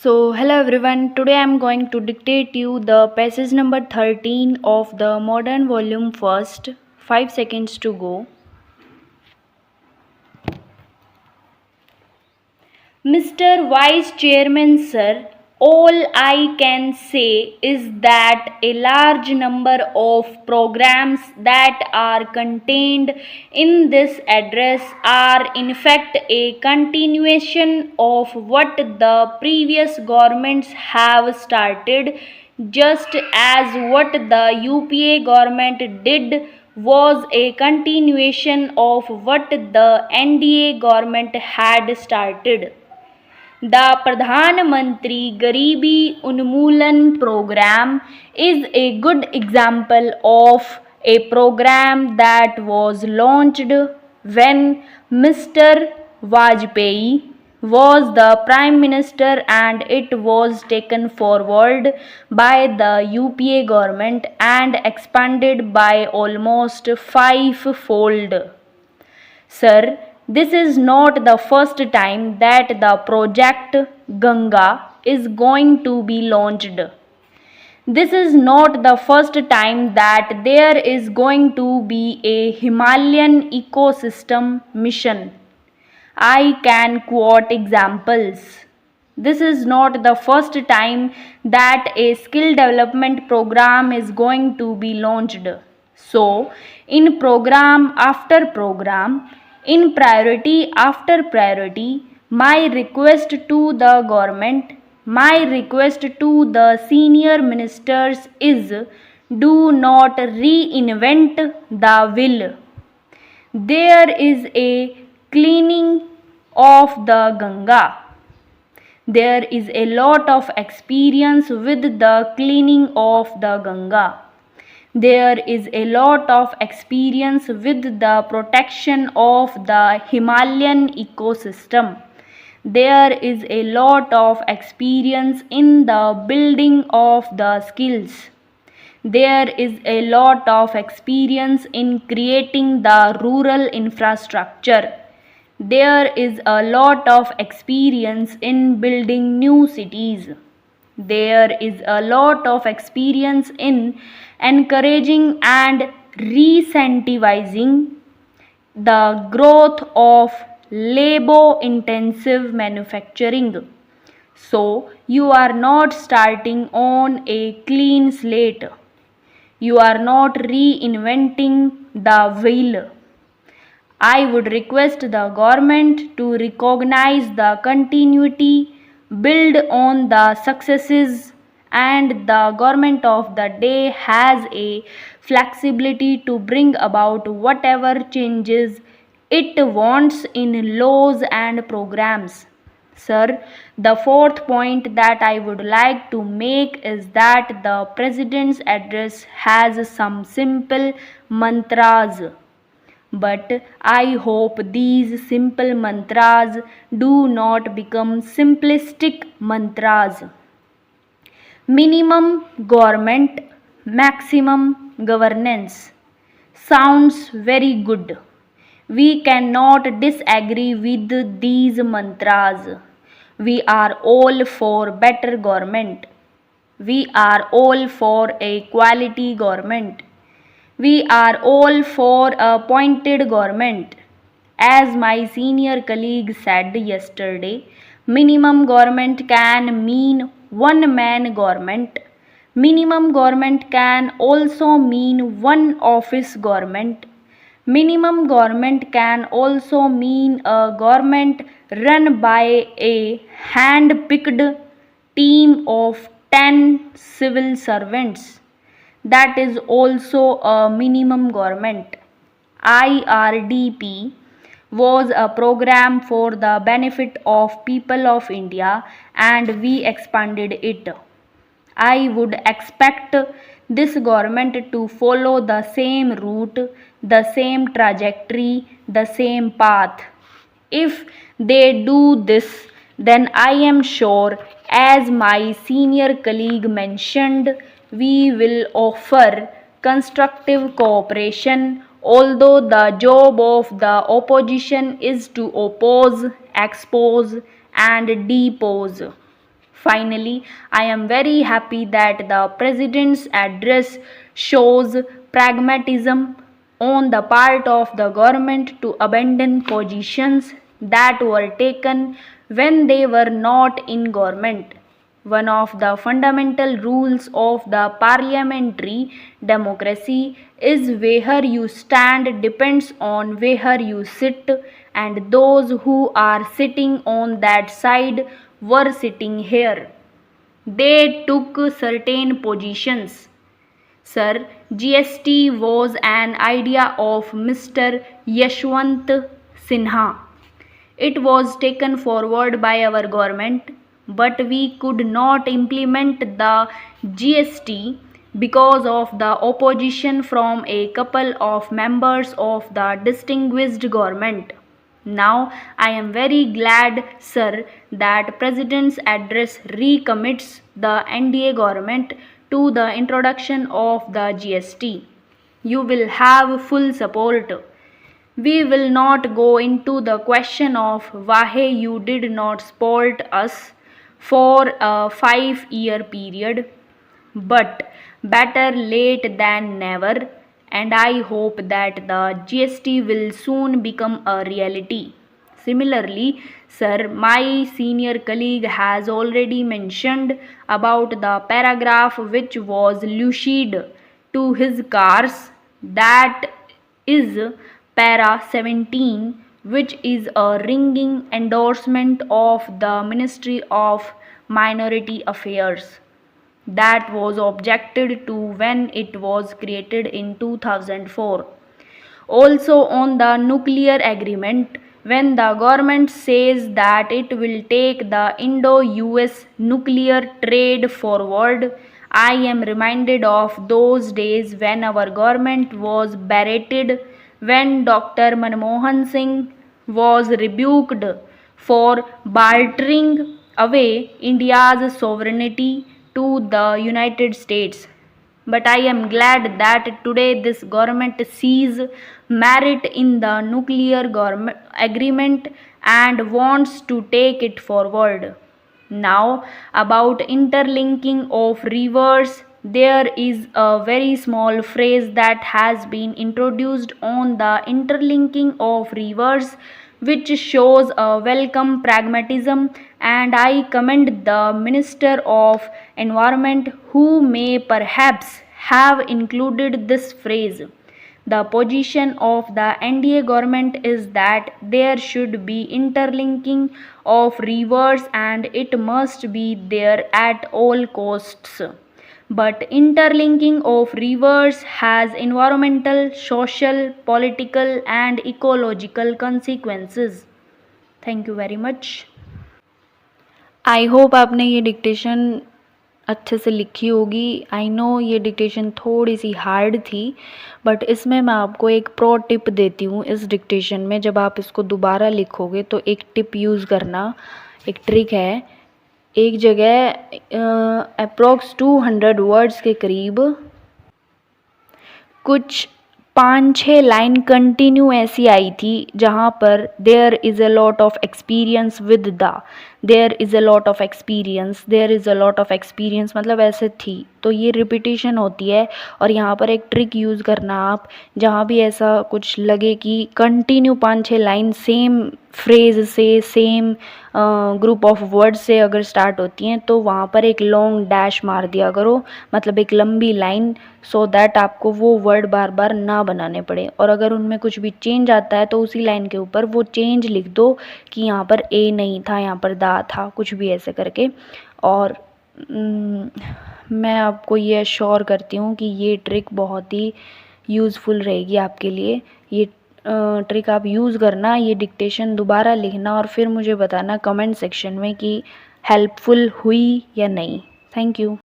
Hello everyone, today I am going to dictate you the passage number 13 of the modern volume first. 5 seconds to go. Mr. Vice Chairman Sir, all I can say is that a large number of programs that are contained in this address are in fact a continuation of what the previous governments have started, just as what the UPA government did was a continuation of what the NDA government had started. The Pradhan Mantri Garibi Unmoolan program is a good example of a program that was launched when Mr. Vajpayee was the Prime Minister, and it was taken forward by the UPA government and expanded by almost five-fold. Sir, this is not the first time that the project Ganga is going to be launched. This is not the first time that there is going to be a Himalayan ecosystem mission. I can quote examples. This is not the first time that a skill development program is going to be launched. So, in program after program, in priority after priority, my request to the government, my request to the senior ministers is, do not reinvent the wheel. There is a cleaning of the Ganga. There is a lot of experience with the cleaning of the Ganga. There is a lot of experience with the protection of the Himalayan ecosystem. There is a lot of experience in the building of the skills. There is a lot of experience in creating the rural infrastructure. There is a lot of experience in building new cities. There is a lot of experience in encouraging and re-incentivizing the growth of labor-intensive manufacturing. So, you are not starting on a clean slate. You are not reinventing the wheel. I would request the government to recognize the continuity, build on the successes, and the government of the day has a flexibility to bring about whatever changes it wants in laws and programs. Sir, the fourth point that I would like to make is that the President's address has some simple mantras. But I hope these simple mantras do not become simplistic mantras. Minimum government, maximum governance sounds very good. We cannot disagree with these mantras. We are all for better government. We are all for a quality government. We are all for a pointed government. As my senior colleague said yesterday, minimum government can mean one-man government. Minimum government can also mean one office government. Minimum government can also mean a government run by a hand-picked team of 10 civil servants. That is also a minimum government. IRDP was a program for the benefit of people of India, and we expanded it. I would expect this government to follow the same route, the same trajectory, the same path. If they do this, then I am sure, as my senior colleague mentioned, we will offer constructive cooperation, although the job of the opposition is to oppose, expose, and depose. Finally, I am very happy that the President's address shows pragmatism on the part of the government to abandon positions that were taken when they were not in government. One of the fundamental rules of the parliamentary democracy is where you stand depends on where you sit, and those who are sitting on that side were sitting here. They took certain positions. Sir, GST was an idea of Mr. Yashwant Sinha. It was taken forward by our government, but we could not implement the GST because of the opposition from a couple of members of the distinguished government. Now, I am very glad, sir, that President's address recommits the NDA government to the introduction of the GST. You will have full support. We will not go into the question of why you did not support us for a 5-year period, but better late than never, and I hope that the GST will soon become a reality. Similarly, sir, my senior colleague has already mentioned about the paragraph which was lucid to his cars, that is para 17, which is a ringing endorsement of the Ministry of Minority Affairs, that was objected to when it was created in 2004. Also on the nuclear agreement, when the government says that it will take the Indo-US nuclear trade forward, I am reminded of those days when our government was berated when Dr. Manmohan Singh was rebuked for bartering away India's sovereignty to the United States. But I am glad that today this government sees merit in the nuclear agreement and wants to take it forward. Now, about interlinking of rivers, there is a very small phrase that has been introduced on the interlinking of rivers, which shows a welcome pragmatism, and I commend the Minister of Environment who may perhaps have included this phrase. The position of the NDA government is that there should be interlinking of rivers and it must be there at all costs. But interlinking of rivers has environmental, social, political and ecological consequences. Thank you very much. I hope आपने ये dictation अच्छे से लिखी होगी. I know ये dictation थोड़ी सी hard थी, but इसमें मैं आपको एक प्रो टिप देती हूँ. इस डिक्टेशन में जब आप इसको दोबारा लिखोगे तो एक टिप यूज़ करना, एक ट्रिक है. एक जगह अप्रॉक्स 200 वर्ड्स के करीब कुछ 5-6 लाइन कंटिन्यू ऐसी आई थी जहाँ पर there is a lot of experience with the, there is a lot of experience, there is a lot of experience, मतलब ऐसे थी. तो ये रिपीटिशन होती है और यहाँ पर एक ट्रिक यूज़ करना आप, जहाँ भी ऐसा कुछ लगे कि कंटिन्यू 5-6 लाइन सेम फ्रेज से, सेम ग्रुप ऑफ वर्ड से अगर स्टार्ट होती हैं तो वहाँ पर एक लॉन्ग डैश मार दिया करो, मतलब एक लंबी लाइन, सो दैट आपको वो वर्ड बार बार ना बनाने पड़े. और अगर उनमें कुछ भी चेंज आता है तो उसी लाइन के ऊपर वो चेंज लिख दो कि यहाँ पर ए नहीं था, यहाँ पर दा था, कुछ भी ऐसे करके. और मैं आपको ये अश्योर करती हूँ कि ये ट्रिक बहुत ही यूज़फुल रहेगी आपके लिए. ये ट्रिक आप यूज़ करना, ये डिक्टेशन दोबारा लिखना और फिर मुझे बताना कमेंट सेक्शन में कि हेल्पफुल हुई या नहीं. Thank you.